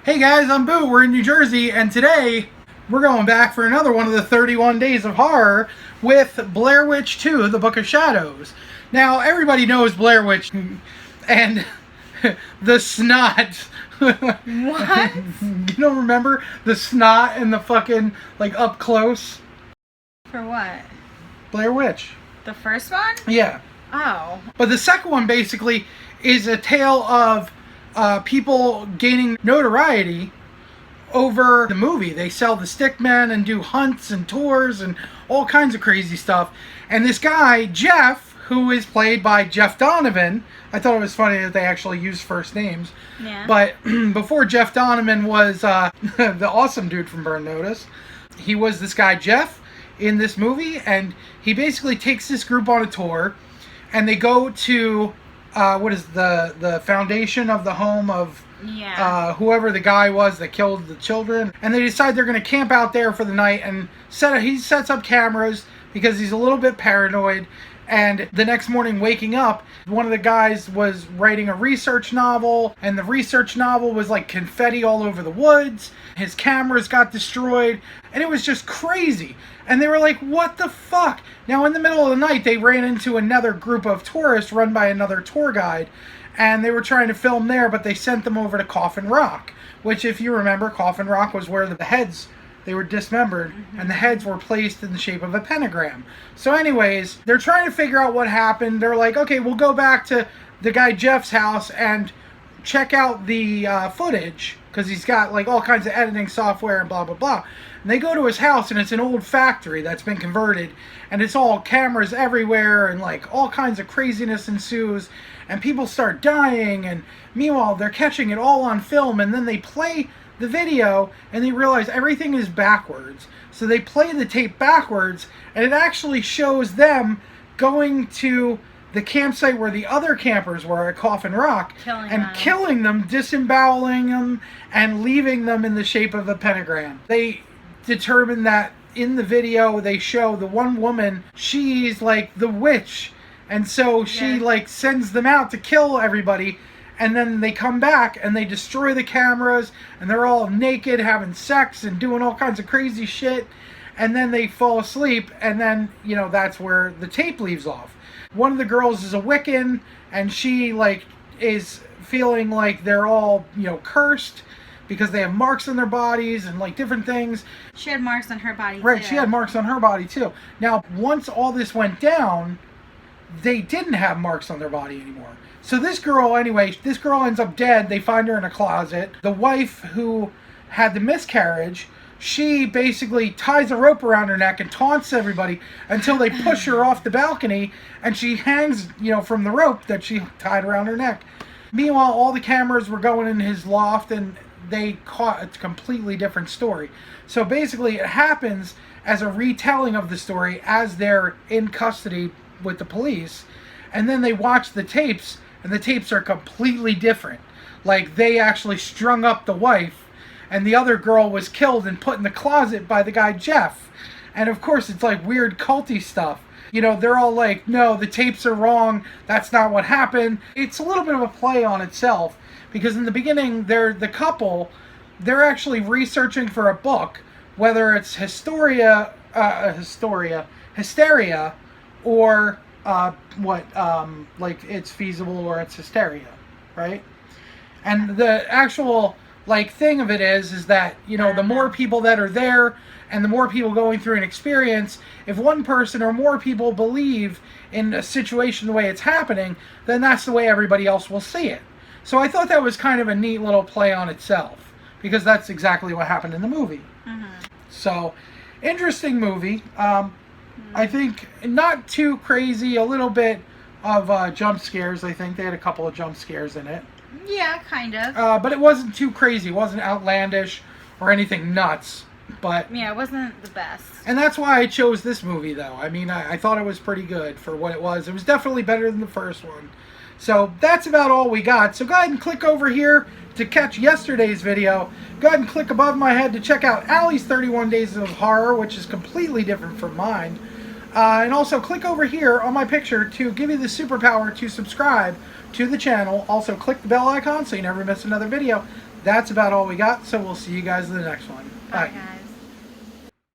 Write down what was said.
Hey guys, I'm Boo. We're in New Jersey, and today we're going back for another one of the 31 Days of Horror with Blair Witch 2, The Book of Shadows. Now, everybody knows Blair Witch and the snot. What? You don't remember the snot and the fucking, like, up close? For what? Blair Witch. The first one? Yeah. Oh. But the second one basically is a tale of people gaining notoriety over the movie. They sell the stickmen and do hunts and tours and all kinds of crazy stuff. And this guy, Jeff, who is played by Jeff Donovan, I thought it was funny that they actually used first names. Yeah. But before Jeff Donovan was the awesome dude from Burn Notice, he was this guy, Jeff, in this movie. And he basically takes this group on a tour. And they go to what is the foundation of the home of whoever the guy was that killed the children, and they decide they're going to camp out there for the night. And he sets up cameras because he's a little bit paranoid. And the next morning, waking up, one of the guys was writing a research novel, and the research novel was like confetti all over the woods. His cameras got destroyed, and it was just crazy. And they were like, what the fuck? Now, in the middle of the night, they ran into another group of tourists run by another tour guide, and they were trying to film there, but they sent them over to Coffin Rock, which, if you remember, Coffin Rock was where the heads, they were dismembered, and the heads were placed in the shape of a pentagram. So anyways, they're trying to figure out what happened. They're like, okay, we'll go back to the guy Jeff's house and check out the footage, because he's got like all kinds of editing software and blah, blah, blah. And they go to his house, and it's an old factory that's been converted, and it's all cameras everywhere, and like all kinds of craziness ensues, and people start dying, and meanwhile, they're catching it all on film, and then they play the video and they realize everything is backwards. So they play the tape backwards, and it actually shows them going to the campsite where the other campers were at Coffin Rock killing them, disemboweling them, and leaving them in the shape of a pentagram. They determine that in the video they show the one woman, she's like the witch, and so she like sends them out to kill everybody. And then they come back and they destroy the cameras, and they're all naked having sex and doing all kinds of crazy shit. And then they fall asleep, and then, you know, that's where the tape leaves off. One of the girls is a Wiccan, and she like is feeling like they're all, you know, cursed because they have marks on their bodies and like different things. She had marks on her body Right, too. she had marks on her body too. Now, once all this went down, they didn't have marks on their body anymore. So this girl ends up dead. They find her in a closet. The wife who had the miscarriage, she basically ties a rope around her neck and taunts everybody until they push her off the balcony, and she hangs, you know, from the rope that she tied around her neck. Meanwhile, all the cameras were going in his loft, and they caught a completely different story. So basically, it happens as a retelling of the story as they're in custody with the police, and then they watch the tapes, and the tapes are completely different. Like, they actually strung up the wife, and the other girl was killed and put in the closet by the guy Jeff. And of course, it's like weird culty stuff. You know, they're all like, no, the tapes are wrong, that's not what happened. It's a little bit of a play on itself, because in the beginning, the couple, they're actually researching for a book, whether it's Hysteria, or like it's feasible or it's hysteria, right? And the actual like thing of it is that, you know, the more people that are there and the more people going through an experience, if one person or more people believe in a situation the way it's happening, then that's the way everybody else will see it. So I thought that was kind of a neat little play on itself, because that's exactly what happened in the movie. So, interesting movie. I think not too crazy, a little bit of jump scares. I think they had a couple of jump scares in it. Yeah, kind of. But it wasn't too crazy. It wasn't outlandish or anything nuts. But yeah, it wasn't the best. And that's why I chose this movie, though. I mean, I thought it was pretty good for what it was. It was definitely better than the first one. So that's about all we got. So go ahead and click over here to catch yesterday's video. Go ahead and click above my head to check out Allie's 31 Days of Horror, which is completely different from mine. And also click over here on my picture to give you the superpower to subscribe to the channel. Also click the bell icon so you never miss another video. that's about all we got. So we'll see you guys in the next one. Bye, guys.